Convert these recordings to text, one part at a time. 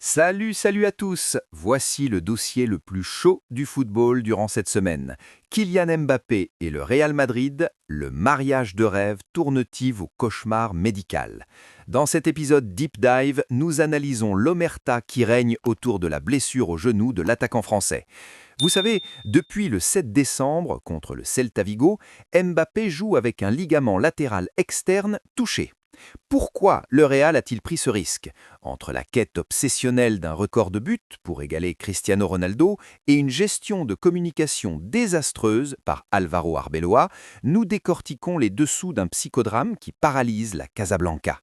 Salut à tous. Voici le dossier le plus chaud du football durant cette semaine. Kylian Mbappé et le Real Madrid, le mariage de rêve tourne-t-il au cauchemar médical? Dans cet épisode Deep Dive, nous analysons l'omerta qui règne autour de la blessure au genou de l'attaquant français. Vous savez, depuis le 7 décembre contre le Celta Vigo, Mbappé joue avec un ligament latéral externe touché. Pourquoi le Real a-t-il pris ce risque? Entre la quête obsessionnelle d'un record de buts pour égaler Cristiano Ronaldo et une gestion de communication désastreuse par Álvaro Arbeloa, nous décortiquons les dessous d'un psychodrame qui paralyse la Casablanca.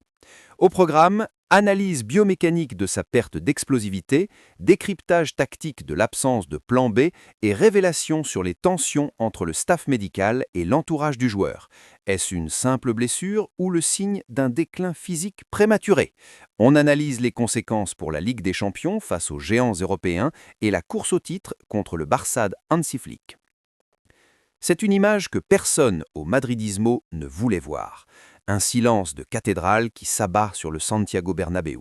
Au programme, analyse biomécanique de sa perte d'explosivité, décryptage tactique de l'absence de plan B et révélation sur les tensions entre le staff médical et l'entourage du joueur. Est-ce une simple blessure ou le signe d'un déclin physique prématuré? On analyse les conséquences pour la Ligue des Champions face aux géants européens et la course au titre contre le Barça de Hansi Flick. C'est une image que personne au madridismo ne voulait voir. Un silence de cathédrale qui s'abat sur le Santiago Bernabéu.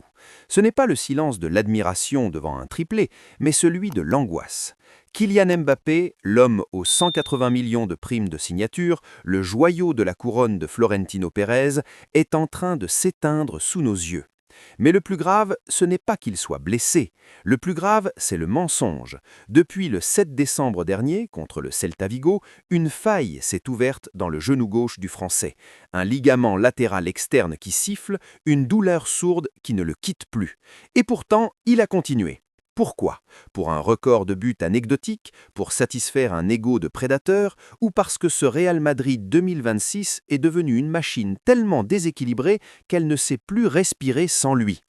Ce n'est pas le silence de l'admiration devant un triplé, mais celui de l'angoisse. Kylian Mbappé, l'homme aux 180 millions de primes de signature, le joyau de la couronne de Florentino Pérez, est en train de s'éteindre sous nos yeux. Mais le plus grave, ce n'est pas qu'il soit blessé. Le plus grave, c'est le mensonge. Depuis le 7 décembre dernier, contre le Celta Vigo, une faille s'est ouverte dans le genou gauche du Français. Un ligament latéral externe qui siffle, une douleur sourde qui ne le quitte plus. Et pourtant, il a continué. Pourquoi? Pour un record de buts anecdotique, pour satisfaire un ego de prédateur, ou parce que ce Real Madrid 2026 est devenu une machine tellement déséquilibrée qu'elle ne sait plus respirer sans lui?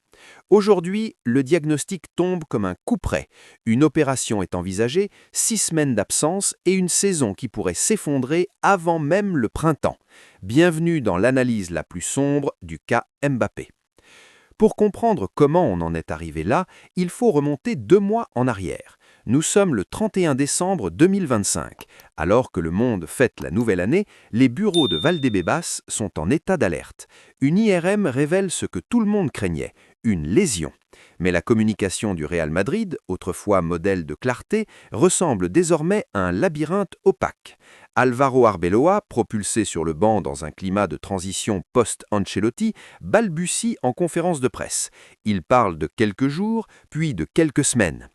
Aujourd'hui, le diagnostic tombe comme un coup près. Une opération est envisagée, 6 semaines d'absence et une saison qui pourrait s'effondrer avant même le printemps. Bienvenue dans l'analyse la plus sombre du cas Mbappé. Pour comprendre comment on en est arrivé là, il faut remonter 2 mois en arrière. Nous sommes le 31 décembre 2025. Alors que le monde fête la nouvelle année, les bureaux de Valdebebas sont en état d'alerte. Une IRM révèle ce que tout le monde craignait, une lésion. Mais la communication du Real Madrid, autrefois modèle de clarté, ressemble désormais à un labyrinthe opaque. Álvaro Arbeloa, propulsé sur le banc dans un climat de transition post-Ancelotti, balbutie en conférence de presse. Il parle de quelques jours, puis de quelques semaines.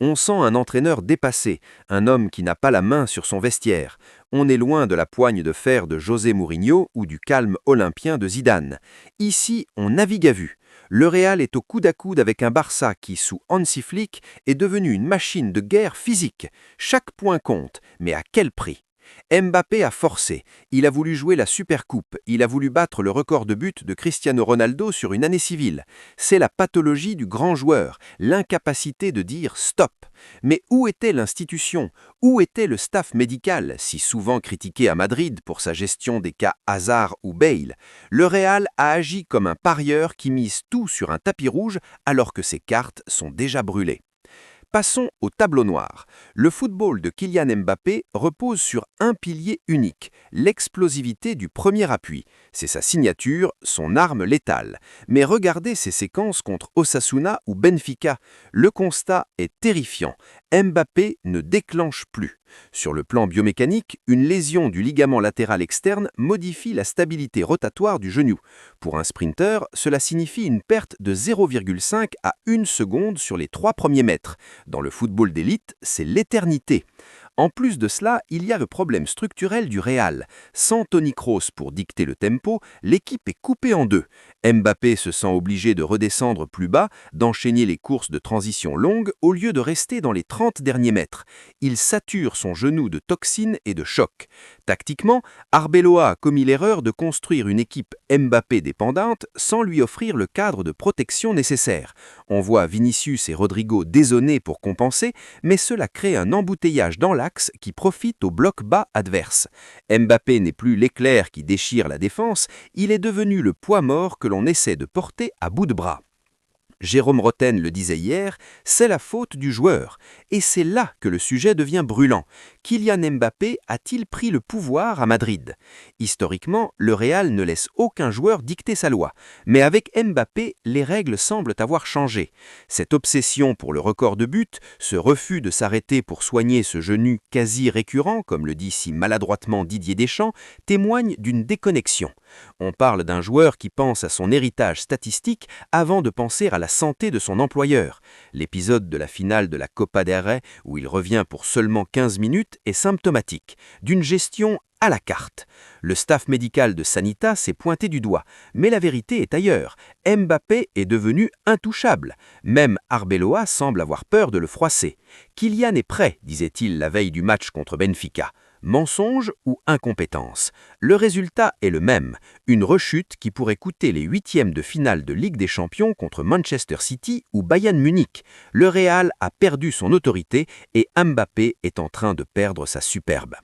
On sent un entraîneur dépassé, un homme qui n'a pas la main sur son vestiaire. On est loin de la poigne de fer de José Mourinho ou du calme olympien de Zidane. Ici, on navigue à vue. Le Real est au coude à coude avec un Barça qui, sous Hansi Flick, est devenu une machine de guerre physique. Chaque point compte, mais à quel prix? Mbappé a forcé, il a voulu jouer la Supercoupe, il a voulu battre le record de buts de Cristiano Ronaldo sur une année civile. C'est la pathologie du grand joueur, l'incapacité de dire stop. Mais où était l'institution? Où était le staff médical, si souvent critiqué à Madrid pour sa gestion des cas Hazard ou Bale? Le Real a agi comme un parieur qui mise tout sur un tapis rouge alors que ses cartes sont déjà brûlées. Passons au tableau noir. Le football de Kylian Mbappé repose sur un pilier unique, l'explosivité du premier appui. C'est sa signature, son arme létale. Mais regardez ces séquences contre Osasuna ou Benfica. Le constat est terrifiant. Mbappé ne déclenche plus. Sur le plan biomécanique, une lésion du ligament latéral externe modifie la stabilité rotatoire du genou. Pour un sprinter, cela signifie une perte de 0,5 à 1 seconde sur les 3 premiers mètres. Dans le football d'élite, c'est l'éternité. En plus de cela, il y a le problème structurel du Real. Sans Toni Kroos pour dicter le tempo, l'équipe est coupée en deux. Mbappé se sent obligé de redescendre plus bas, d'enchaîner les courses de transition longues au lieu de rester dans les 30 derniers mètres. Il sature son genou de toxines et de chocs. Tactiquement, Arbeloa a commis l'erreur de construire une équipe Mbappé dépendante sans lui offrir le cadre de protection nécessaire. On voit Vinicius et Rodrigo désonner pour compenser, mais cela crée un embouteillage dans l'axe qui profite au bloc bas adverse. Mbappé n'est plus l'éclair qui déchire la défense, il est devenu le poids mort que l'on essaie de porter à bout de bras. Jérôme Rotten le disait hier, c'est la faute du joueur. Et c'est là que le sujet devient brûlant. Kylian Mbappé a-t-il pris le pouvoir à Madrid? Historiquement, le Real ne laisse aucun joueur dicter sa loi. Mais avec Mbappé, les règles semblent avoir changé. Cette obsession pour le record de buts, ce refus de s'arrêter pour soigner ce genou quasi récurrent, comme le dit si maladroitement Didier Deschamps, témoigne d'une déconnexion. On parle d'un joueur qui pense à son héritage statistique avant de penser à la santé de son employeur. L'épisode de la finale de la Copa del Rey, où il revient pour seulement 15 minutes, est symptomatique d'une gestion à la carte. Le staff médical de Sanita s'est pointé du doigt, mais la vérité est ailleurs. Mbappé est devenu intouchable. Même Arbeloa semble avoir peur de le froisser. Kylian est prêt, disait-il la veille du match contre Benfica. Mensonge ou incompétence? Le résultat est le même, une rechute qui pourrait coûter les huitièmes de finale de Ligue des Champions contre Manchester City ou Bayern Munich. Le Real a perdu son autorité et Mbappé est en train de perdre sa superbe.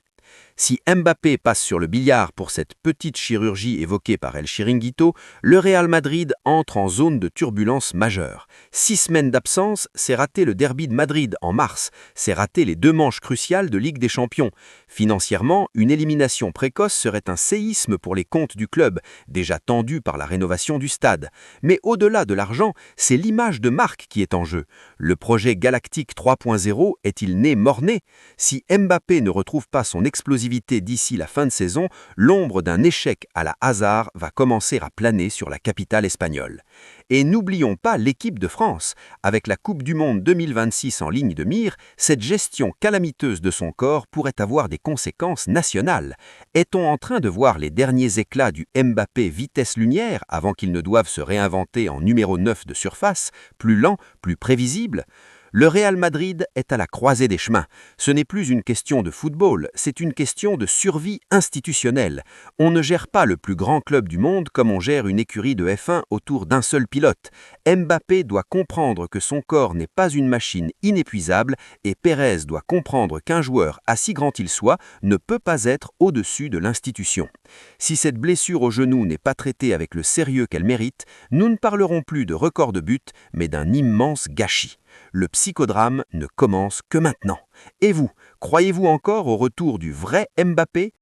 Si Mbappé passe sur le billard pour cette petite chirurgie évoquée par El Chiringuito, le Real Madrid entre en zone de turbulence majeure. 6 semaines d'absence, c'est rater le derby de Madrid en mars, c'est rater les 2 manches cruciales de Ligue des Champions. Financièrement, une élimination précoce serait un séisme pour les comptes du club, déjà tendu par la rénovation du stade. Mais au-delà de l'argent, c'est l'image de marque qui est en jeu. Le projet Galactique 3.0 est-il né mort-né? Si Mbappé ne retrouve pas son explosivité d'ici la fin de saison, l'ombre d'un échec à la Hazard va commencer à planer sur la capitale espagnole. Et n'oublions pas l'équipe de France. Avec la Coupe du Monde 2026 en ligne de mire, cette gestion calamiteuse de son corps pourrait avoir des conséquences nationales. Est-on en train de voir les derniers éclats du Mbappé vitesse-lumière avant qu'il ne doive se réinventer en numéro 9 de surface, plus lent, plus prévisible ? Le Real Madrid est à la croisée des chemins. Ce n'est plus une question de football, c'est une question de survie institutionnelle. On ne gère pas le plus grand club du monde comme on gère une écurie de F1 autour d'un seul pilote. Mbappé doit comprendre que son corps n'est pas une machine inépuisable et Pérez doit comprendre qu'un joueur, aussi grand qu'il soit, ne peut pas être au-dessus de l'institution. Si cette blessure au genou n'est pas traitée avec le sérieux qu'elle mérite, nous ne parlerons plus de record de but, mais d'un immense gâchis. Le psychodrame ne commence que maintenant. Et vous, croyez-vous encore au retour du vrai Mbappé ?